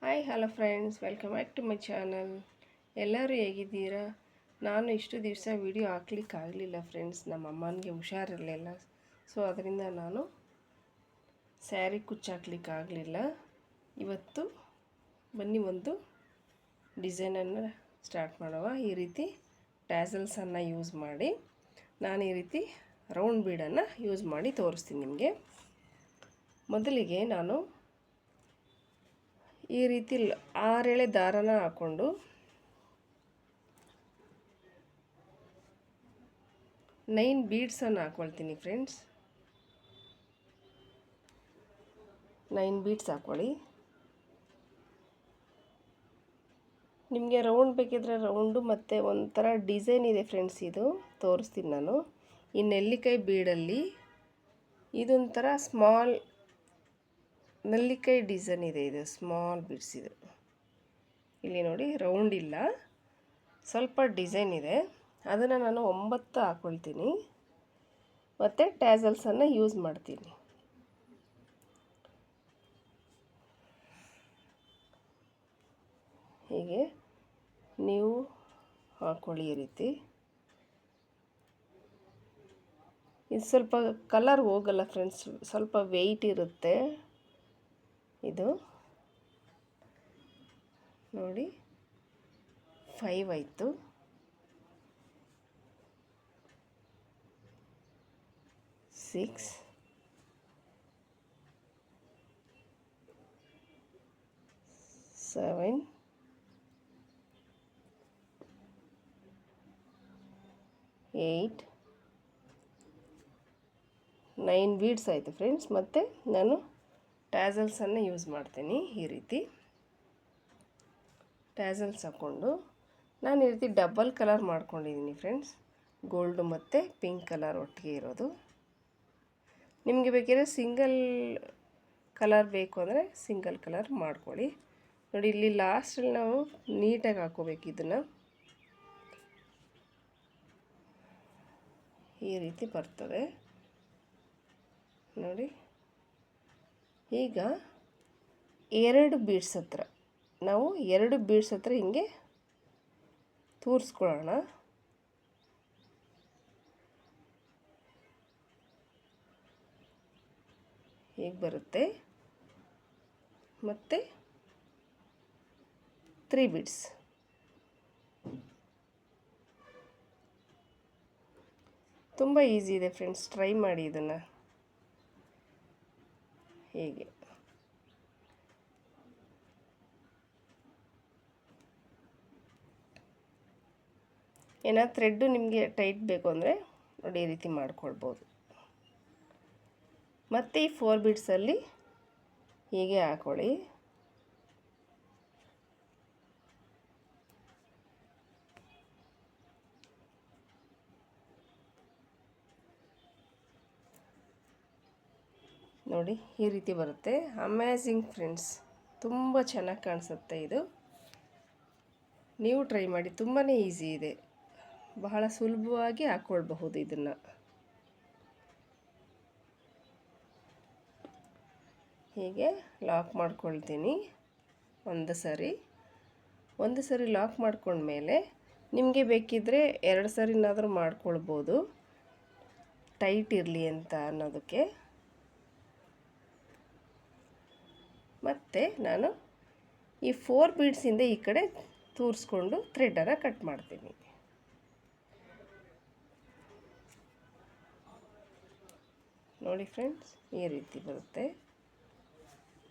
Hi hello friends, welcome back to my channel. ಎಲ್ಲರೂ ಹೇಗಿದ್ದೀರಾ? ನಾನು ಇಷ್ಟು ದಿವಸ ವಿಡಿಯೋ ಹಾಕ್ಲಿಕ್ಕಾಗಲಿಲ್ಲ ಫ್ರೆಂಡ್ಸ್. ನಮ್ಮ ಅಮ್ಮನಿಗೆ ಹುಷಾರಿರಲಿಲ್ಲ. ಸೊ ಅದರಿಂದ ನಾನು ಸ್ಯಾರಿ ಕುಚ್ಚಾಕ್ಲಿಕ್ಕಾಗಲಿಲ್ಲ. ಇವತ್ತು ಬನ್ನಿ ಒಂದು ಡಿಸೈನನ್ನು ಸ್ಟಾರ್ಟ್ ಮಾಡುವ. ಈ ರೀತಿ ಟ್ಯಾಸಲ್ಸನ್ನು ಯೂಸ್ ಮಾಡಿ ನಾನು ಈ ರೀತಿ ರೌಂಡ್ ಬೀಡನ್ನು ಯೂಸ್ ಮಾಡಿ ತೋರಿಸ್ತೀನಿ ನಿಮಗೆ. ಮೊದಲಿಗೆ ನಾನು ಈ ರೀತಿ 6 ಎಳೆ ದಾರನ ಹಾಕ್ಕೊಂಡು ನೈನ್ ಬೀಡ್ಸನ್ನು ಹಾಕ್ಕೊಳ್ತೀನಿ ಫ್ರೆಂಡ್ಸ್. 9 ಬೀಡ್ಸ್ ಹಾಕ್ಕೊಳ್ಳಿ. ನಿಮಗೆ ರೌಂಡ್ ಬೇಕಿದ್ರೆ ರೌಂಡು, ಮತ್ತು ಒಂಥರ ಡಿಸೈನ್ ಇದೆ ಫ್ರೆಂಡ್ಸ್, ಇದು ತೋರಿಸ್ತೀನಿ ನಾನು. ಈ ನೆಲ್ಲಿಕಾಯಿ ಬೀಡಲ್ಲಿ ಇದೊಂಥರ ಸ್ಮಾಲ್ ನೆಲ್ಲಿಕಾಯಿ ಡಿಸೈನ್ ಇದೆ. ಇದು ಸ್ಮಾಲ್ ಬೀಡ್ಸ್. ಇದು ಇಲ್ಲಿ ನೋಡಿ, ರೌಂಡ್ ಇಲ್ಲ, ಸ್ವಲ್ಪ ಡಿಸೈನ್ ಇದೆ. ಅದನ್ನು ನಾನು 9 ಹಾಕ್ಕೊಳ್ತೀನಿ ಮತ್ತು ಟ್ಯಾಸಲ್ಸನ್ನು ಯೂಸ್ ಮಾಡ್ತೀನಿ. ಹೀಗೆ ನೀವು ಹಾಕ್ಕೊಳ್ಳಿ ಈ ರೀತಿ. ಇದು ಸ್ವಲ್ಪ ಕಲರ್ ಹೋಗಲ್ಲ ಫ್ರೆಂಡ್ಸ್, ಸ್ವಲ್ಪ ವೆಯ್ಟ್ ಇರುತ್ತೆ ಇದು. ನೋಡಿ, 5 ಆಯಿತು. 6, 7, 8, 9 ಬೀಡ್ಸ್ ಆಯಿತು ಫ್ರೆಂಡ್ಸ್. ಮತ್ತು ನಾನು ಟ್ಯಾಸಲ್ಸನ್ನು ಯೂಸ್ ಮಾಡ್ತೀನಿ. ಈ ರೀತಿ ಟ್ಯಾಸಲ್ಸ್ ಹಾಕ್ಕೊಂಡು ನಾನು ಈ ರೀತಿ ಡಬಲ್ ಕಲರ್ ಮಾಡ್ಕೊಂಡಿದ್ದೀನಿ ಫ್ರೆಂಡ್ಸ್. ಗೋಲ್ಡು ಮತ್ತು ಪಿಂಕ್ ಕಲರ್ ಒಟ್ಟಿಗೆ ಇರೋದು. ನಿಮಗೆ ಬೇಕಿದ್ರೆ ಸಿಂಗಲ್ ಕಲರ್ ಬೇಕು ಅಂದರೆ ಸಿಂಗಲ್ ಕಲರ್ ಮಾಡ್ಕೊಳ್ಳಿ. ನೋಡಿ, ಇಲ್ಲಿ ಲಾಸ್ಟಲ್ಲಿ ನಾವು ನೀಟಾಗಿ ಹಾಕ್ಕೋಬೇಕು ಇದನ್ನು. ಈ ರೀತಿ ಬರ್ತದೆ ನೋಡಿ. ಈಗ 2 ಬೀಡ್ಸ್ ಹತ್ರ ನಾವು 2 ಬೀಡ್ಸ್ ಹತ್ರ ಹಿಂಗೆ ತೂರಿಸ್ಕೊಳ್ಳೋಣ. ಹೀಗೆ ಬರುತ್ತೆ. ಮತ್ತು 3 ಬೀಡ್ಸ್. ತುಂಬ ಈಸಿ ಇದೆ ಫ್ರೆಂಡ್ಸ್, ಟ್ರೈ ಮಾಡಿ ಇದನ್ನು. ಹೀಗೆ ಏನಾದ್ರು ಥ್ರೆಡ್ಡು ನಿಮಗೆ ಟೈಟ್ ಬೇಕು ಅಂದರೆ ನೋಡಿ ಈ ರೀತಿ ಮಾಡ್ಕೊಳ್ಬೋದು. ಮತ್ತು ಈ 4 ಬೀಡ್ಸಲ್ಲಿ ಹೀಗೆ ಹಾಕ್ಕೊಳ್ಳಿ. ನೋಡಿ, ಈ ರೀತಿ ಬರುತ್ತೆ. ಅಮೇಝಿಂಗ್ ಫ್ರೆಂಡ್ಸ್, ತುಂಬ ಚೆನ್ನಾಗಿ ಕಾಣಿಸುತ್ತೆ ಇದು. ನೀವು ಟ್ರೈ ಮಾಡಿ, ತುಂಬಾ ಈಸಿ ಇದೆ, ಬಹಳ ಸುಲಭವಾಗಿ ಹಾಕ್ಕೊಳ್ಬಹುದು ಇದನ್ನು. ಹೀಗೆ ಲಾಕ್ ಮಾಡ್ಕೊಳ್ತೀನಿ ಒಂದು ಸರಿ ಲಾಕ್ ಮಾಡ್ಕೊಂಡ್ಮೇಲೆ ನಿಮಗೆ ಬೇಕಿದ್ದರೆ 2 ಸರಿನಾದರೂ ಮಾಡ್ಕೊಳ್ಬೋದು, ಟೈಟ್ ಇರಲಿ ಅಂತ ಅನ್ನೋದಕ್ಕೆ. ಮತ್ತು ನಾನು ಈ 4 ಬೀಡ್ಸಿಂದ ಈ ಕಡೆ ತೂರಿಸ್ಕೊಂಡು ಥ್ರೆಡನ್ನು ಕಟ್ ಮಾಡ್ತೀನಿ. ನೋಡಿ ಫ್ರೆಂಡ್ಸ್, ಈ ರೀತಿ ಬರುತ್ತೆ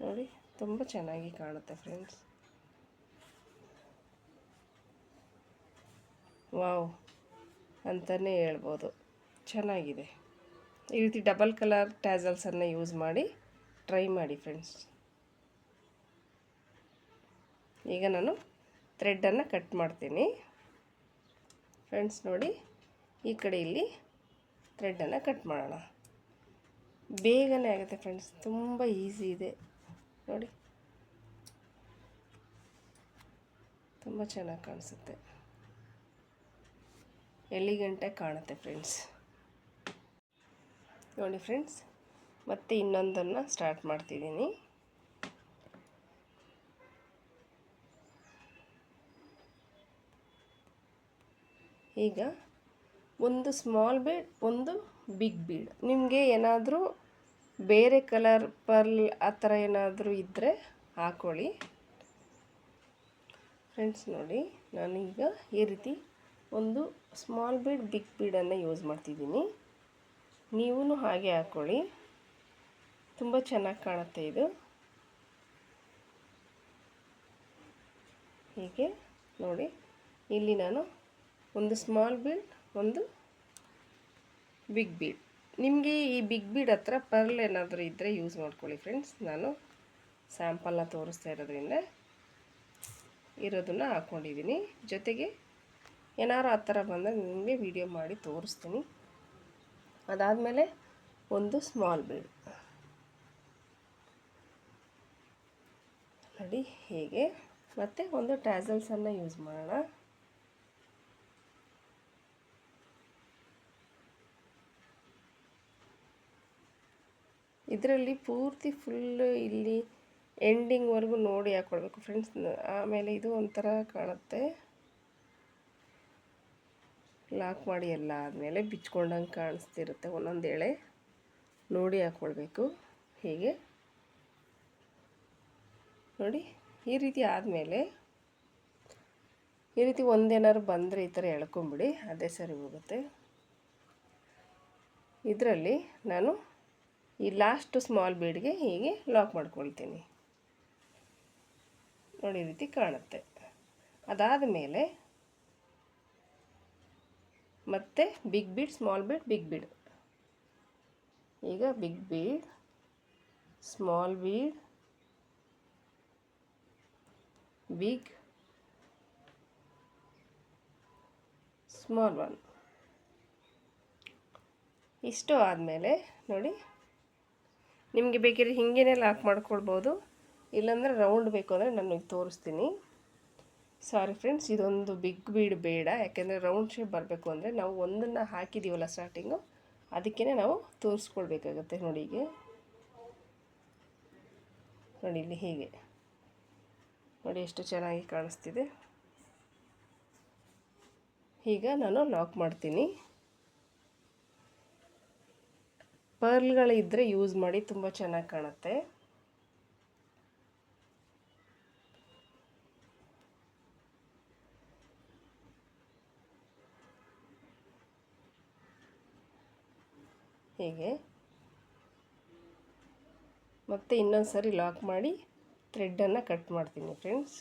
ನೋಡಿ. ತುಂಬ ಚೆನ್ನಾಗಿ ಕಾಣುತ್ತೆ ಫ್ರೆಂಡ್ಸ್. ವಾವ್ ಅಂತಲೇ ಹೇಳ್ಬೋದು, ಚೆನ್ನಾಗಿದೆ. ಈ ರೀತಿ ಡಬಲ್ ಕಲರ್ ಟ್ಯಾಸಲ್ಸನ್ನು ಯೂಸ್ ಮಾಡಿ ಟ್ರೈ ಮಾಡಿ ಫ್ರೆಂಡ್ಸ್. ಈಗ ನಾನು ಥ್ರೆಡನ್ನು ಕಟ್ ಮಾಡ್ತೀನಿ ಫ್ರೆಂಡ್ಸ್. ನೋಡಿ, ಈ ಕಡೆ ಇಲ್ಲಿ ಥ್ರೆಡನ್ನು ಕಟ್ ಮಾಡೋಣ. ಬೇಗನೆ ಆಗುತ್ತೆ ಫ್ರೆಂಡ್ಸ್, ತುಂಬ ಈಸಿ ಇದೆ ನೋಡಿ. ತುಂಬ ಚೆನ್ನಾಗಿ ಕಾಣಿಸುತ್ತೆ, ಎಲಿಗೆಂಟಾಗಿ ಕಾಣುತ್ತೆ ಫ್ರೆಂಡ್ಸ್. ನೋಡಿ ಫ್ರೆಂಡ್ಸ್, ಮತ್ತೆ ಇನ್ನೊಂದನ್ನು ಸ್ಟಾರ್ಟ್ ಮಾಡ್ತಿದ್ದೀನಿ. ಈಗ ಒಂದು ಸ್ಮಾಲ್ ಬೀಡ್, ಒಂದು ಬಿಗ್ ಬೀಡ್. ನಿಮಗೆ ಏನಾದರೂ ಬೇರೆ ಕಲರ್ ಪರ್ಲ್ ಆ ಥರ ಏನಾದರೂ ಇದ್ದರೆ ಹಾಕ್ಕೊಳ್ಳಿ ಫ್ರೆಂಡ್ಸ್. ನೋಡಿ ನಾನೀಗ ಈ ರೀತಿ ಒಂದು ಸ್ಮಾಲ್ ಬೀಡ್ ಬಿಗ್ ಬೀಡನ್ನು ಯೂಸ್ ಮಾಡ್ತಿದ್ದೀನಿ. ನೀವೂ ಹಾಗೆ ಹಾಕ್ಕೊಳ್ಳಿ, ತುಂಬ ಚೆನ್ನಾಗಿ ಕಾಣುತ್ತೆ ಇದು. ಹೀಗೆ ನೋಡಿ, ಇಲ್ಲಿ ನಾನು ಒಂದು ಸ್ಮಾಲ್ ಬೀಡ್, ಒಂದು ಬಿಗ್ ಬೀಡ್. ನಿಮಗೆ ಈ ಬಿಗ್ ಬೀಡ್ ಹತ್ರ ಪರ್ಲ್ ಏನಾದರೂ ಇದ್ದರೆ ಯೂಸ್ ಮಾಡ್ಕೊಳ್ಳಿ ಫ್ರೆಂಡ್ಸ್. ನಾನು ಸ್ಯಾಂಪಲ್ನ ತೋರಿಸ್ತಾ ಇರೋದನ್ನು ಹಾಕ್ಕೊಂಡಿದ್ದೀನಿ. ಜೊತೆಗೆ ಏನಾರು ಆ ಥರ ಬಂದರೆ ನಿಮಗೆ ವಿಡಿಯೋ ಮಾಡಿ ತೋರಿಸ್ತೀನಿ. ಅದಾದಮೇಲೆ ಒಂದು ಸ್ಮಾಲ್ ಬೀಡ್ ನೋಡಿ ಹೀಗೆ. ಮತ್ತು ಒಂದು ಟ್ಯಾಸಲ್ಸನ್ನು ಯೂಸ್ ಮಾಡೋಣ. ಇದರಲ್ಲಿ ಪೂರ್ತಿ ಫುಲ್ಲು ಇಲ್ಲಿ ಎಂಡಿಂಗ್ವರೆಗೂ ನೋಡಿ ಹಾಕ್ಕೊಳ್ಬೇಕು ಫ್ರೆಂಡ್ಸ್. ಆಮೇಲೆ ಇದು ಒಂಥರ ಕಾಣುತ್ತೆ, ಲಾಕ್ ಮಾಡಿ ಎಲ್ಲ ಆದಮೇಲೆ ಬಿಚ್ಕೊಂಡಂಗೆ ಕಾಣಿಸ್ತಿರುತ್ತೆ. ಒಂದೊಂದು ಎಳೆ ನೋಡಿ ಹಾಕ್ಕೊಳ್ಬೇಕು. ಹೀಗೆ ನೋಡಿ ಈ ರೀತಿ ಆದಮೇಲೆ ಈ ರೀತಿ ಒಂದೇನಾದ್ರು ಬಂದರೆ ಈ ಥರ ಎಳ್ಕೊಂಬಿಡಿ, ಅದೇ ಸರಿ ಹೋಗುತ್ತೆ. ಇದರಲ್ಲಿ ನಾನು ಈ ಲಾಸ್ಟ್ ಸ್ಮಾಲ್ ಬೀಡ್ಗೆ ಹೀಗೆ ಲಾಕ್ ಮಾಡ್ಕೊಳ್ತೀನಿ. ನೋಡಿ ಈ ರೀತಿ ಕಾಣುತ್ತೆ. ಅದಾದ ಮೇಲೆ ಮತ್ತೆ big bead, small bead, big bead. ಈಗ big bead, small bead, big, small one. ಇಷ್ಟು ಆದಮೇಲೆ ನೋಡಿ, ನಿಮಗೆ ಬೇಕಿದ್ರೆ ಹಿಂಗೇನೆ ಲಾಕ್ ಮಾಡ್ಕೊಳ್ಬೋದು, ಇಲ್ಲಾಂದರೆ ರೌಂಡ್ ಬೇಕು ಅಂದರೆ ನಾನು ತೋರಿಸ್ತೀನಿ. ಸಾರಿ ಫ್ರೆಂಡ್ಸ್, ಇದೊಂದು ಬಿಗ್ ಬೀಡ್ ಬೇಡ, ಯಾಕೆಂದರೆ ರೌಂಡ್ ಶೇಪ್ ಬರಬೇಕು ಅಂದರೆ ನಾವು ಒಂದನ್ನು ಹಾಕಿದ್ದೀವಲ್ಲ ಸ್ಟಾರ್ಟಿಂಗು, ಅದಕ್ಕೇ ನಾವು ತೋರಿಸ್ಕೊಳ್ಬೇಕಾಗತ್ತೆ. ನೋಡಿ ಹೀಗೆ ನೋಡಿ, ಇಲ್ಲಿ ಹೀಗೆ ನೋಡಿ ಎಷ್ಟು ಚೆನ್ನಾಗಿ ಕಾಣಿಸ್ತಿದೆ. ಈಗ ನಾನು ಲಾಕ್ ಮಾಡ್ತೀನಿ. ಪರ್ಲ್ಗಳಿದ್ದರೆ ಯೂಸ್ ಮಾಡಿ, ತುಂಬ ಚೆನ್ನಾಗಿ ಕಾಣುತ್ತೆ. ಹೀಗೆ ಮತ್ತೆ ಇನ್ನೊಂದು ಸರಿ ಲಾಕ್ ಮಾಡಿ ಥ್ರೆಡ್ಡನ್ನು ಕಟ್ ಮಾಡ್ತೀನಿ ಫ್ರೆಂಡ್ಸ್.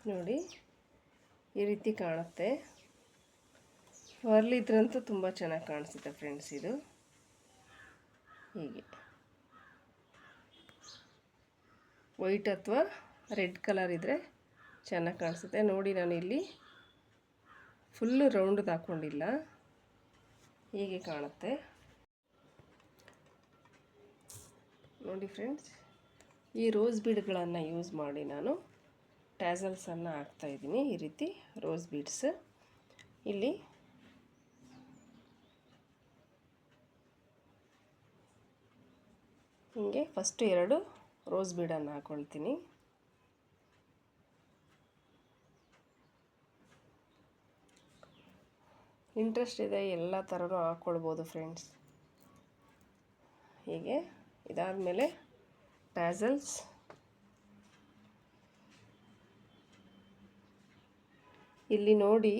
ನೋಡಿ ಈ ರೀತಿ ಕಾಣುತ್ತೆ. ಪರ್ಲ್ ಇದ್ರಂತೂ ತುಂಬ ಚೆನ್ನಾಗಿ ಕಾಣಿಸುತ್ತೆ ಫ್ರೆಂಡ್ಸ್. ಇದು ಹೀಗೆ ವೈಟ್ ಅಥವಾ ರೆಡ್ ಕಲರ್ ಇದ್ದರೆ ಚೆನ್ನಾಗಿ ಕಾಣಿಸುತ್ತೆ. ನೋಡಿ ನಾನು ಇಲ್ಲಿ ಫುಲ್ಲು ರೌಂಡ್ದು ಹಾಕ್ಕೊಂಡಿಲ್ಲ, ಹೀಗೆ ಕಾಣುತ್ತೆ. ನೋಡಿ ಫ್ರೆಂಡ್ಸ್, ಈ ರೋಸ್ ಬೀಡ್ಗಳನ್ನು ಯೂಸ್ ಮಾಡಿ ನಾನು ಟ್ಯಾಸಲ್ಸನ್ನು ಹಾಕ್ತಾಯಿದ್ದೀನಿ. ಈ ರೀತಿ ರೋಸ್ ಬೀಡ್ಸ್ ಇಲ್ಲಿ ಹೀಗೆ ಫಸ್ಟು 2 ರೋಸ್ ಬೀಡನ್ನು ಹಾಕ್ಕೊಳ್ತೀನಿ. ಇಂಟ್ರೆಸ್ಟ್ ಇದೆ ಎಲ್ಲ ಥರನೂ ಹಾಕ್ಕೊಳ್ಬೋದು ಫ್ರೆಂಡ್ಸ್. ಹೀಗೆ ಇದಾದಮೇಲೆ ಟ್ಯಾಸಲ್ಸ್ ಇಲ್ಲಿ ನೋಡಿ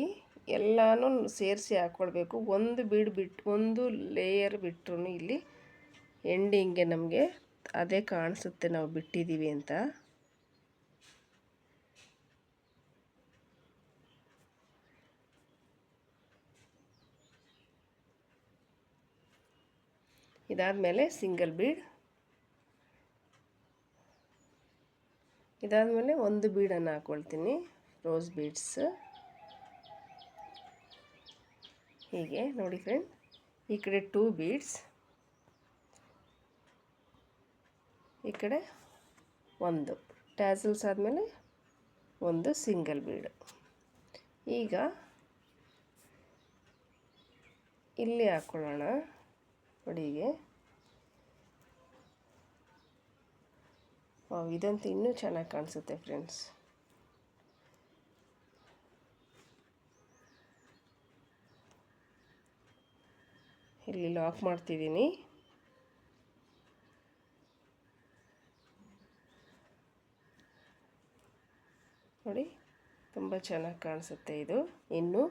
ಎಲ್ಲನೂ ಸೇರಿಸಿ ಹಾಕ್ಕೊಳ್ಬೇಕು. ಒಂದು ಬೀಡ್ ಬಿಟ್ಟು, ಒಂದು ಲೇಯರ್ ಬಿಟ್ಟರು ಇಲ್ಲಿ ಎಂಡಿಂಗ್ಗೆ ನಮಗೆ ಅದೇ ಕಾಣಿಸುತ್ತೆ ನಾವು ಬಿಟ್ಟಿದ್ದೀವಿ ಅಂತ. ಇದಾದಮೇಲೆ ಸಿಂಗಲ್ ಬೀಡ್, ಇದಾದಮೇಲೆ ಒಂದು ಬೀಡನ್ನು ಹಾಕ್ಕೊಳ್ತೀನಿ, ರೋಸ್ ಬೀಡ್ಸ್. ಹೀಗೆ ನೋಡಿ ಫ್ರೆಂಡ್, ಈ ಕಡೆ 2 ಬೀಡ್ಸ್, ಈ ಕಡೆ ಒಂದು ಟ್ಯಾಸಲ್ಸ್ ಆದಮೇಲೆ ಒಂದು ಸಿಂಗಲ್ ಬೀಡ್. ಈಗ ಇಲ್ಲಿ ಹಾಕ್ಕೊಳ್ಳೋಣ ನೋಡಿ ಹೀಗೆ. ಇದಂತೂ ಇನ್ನೂ ಚೆನ್ನಾಗಿ ಕಾಣಿಸುತ್ತೆ ಫ್ರೆಂಡ್ಸ್. ಇಲ್ಲಿ ಲಾಕ್ ಮಾಡ್ತಿದ್ದೀನಿ. ನೋಡಿ ತುಂಬ ಚೆನ್ನಾಗಿ ಕಾಣಿಸುತ್ತೆ ಇದು. ಇನ್ನು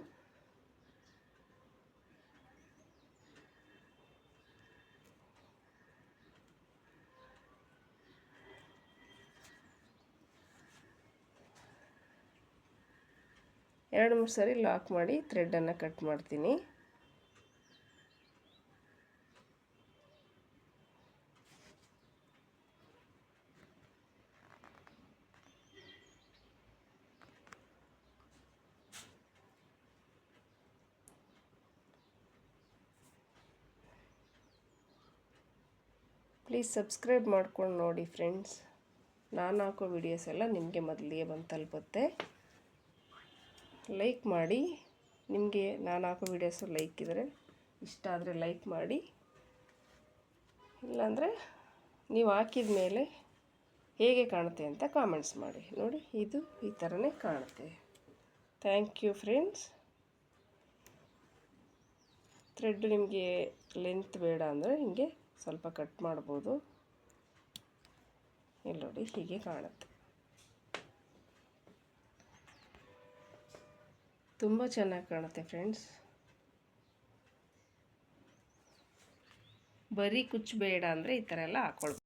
ಎರಡು ಮೂರು ಸರಿ ಲಾಕ್ ಮಾಡಿ ಥ್ರೆಡನ್ನು ಕಟ್ ಮಾಡ್ತೀನಿ. ಪ್ಲೀಸ್ ಸಬ್ಸ್ಕ್ರೈಬ್ ಮಾಡ್ಕೊಂಡು ನೋಡಿ ಫ್ರೆಂಡ್ಸ್. ನಾನು ಹಾಕೋ ವಿಡಿಯೋಸ್ ಎಲ್ಲ ನಿಮಗೆ ಮೊದಲಿಗೆ ಬಂದು ತಲುಪುತ್ತೆ. ಲೈಕ್ ಮಾಡಿ. ನಿಮಗೆ ನಾನು ಹಾಕೋ ವಿಡಿಯೋಸು ಲೈಕ್ ಇದ್ದರೆ, ಇಷ್ಟ ಆದರೆ ಲೈಕ್ ಮಾಡಿ. ಇಲ್ಲಾಂದರೆ ನೀವು ಹಾಕಿದ ಮೇಲೆ ಹೇಗೆ ಕಾಣುತ್ತೆ ಅಂತ ಕಾಮೆಂಟ್ಸ್ ಮಾಡಿ. ನೋಡಿ ಇದು ಈ ಥರನೇ ಕಾಣುತ್ತೆ. Thank you friends. ಥ್ರೆಡ್ ನಿಮಗೆ ಲೆಂತ್ ಬೇಡ ಅಂದರೆ ಹಿಂಗೆ ಸ್ವಲ್ಪ ಕಟ್ ಮಾಡ್ಬೋದು. ಇಲ್ಲಿ ನೋಡಿ ಹೀಗೆ ಕಾಣುತ್ತೆ. ತುಂಬ ಚೆನ್ನಾಗಿ ಕಾಣುತ್ತೆ ಫ್ರೆಂಡ್ಸ್. ಬರೀ ಕುಚ್ಚು ಬೇಡ ಅಂದರೆ ಈ ಥರ ಎಲ್ಲ ಹಾಕ್ಕೊಳ್ಬೋದು.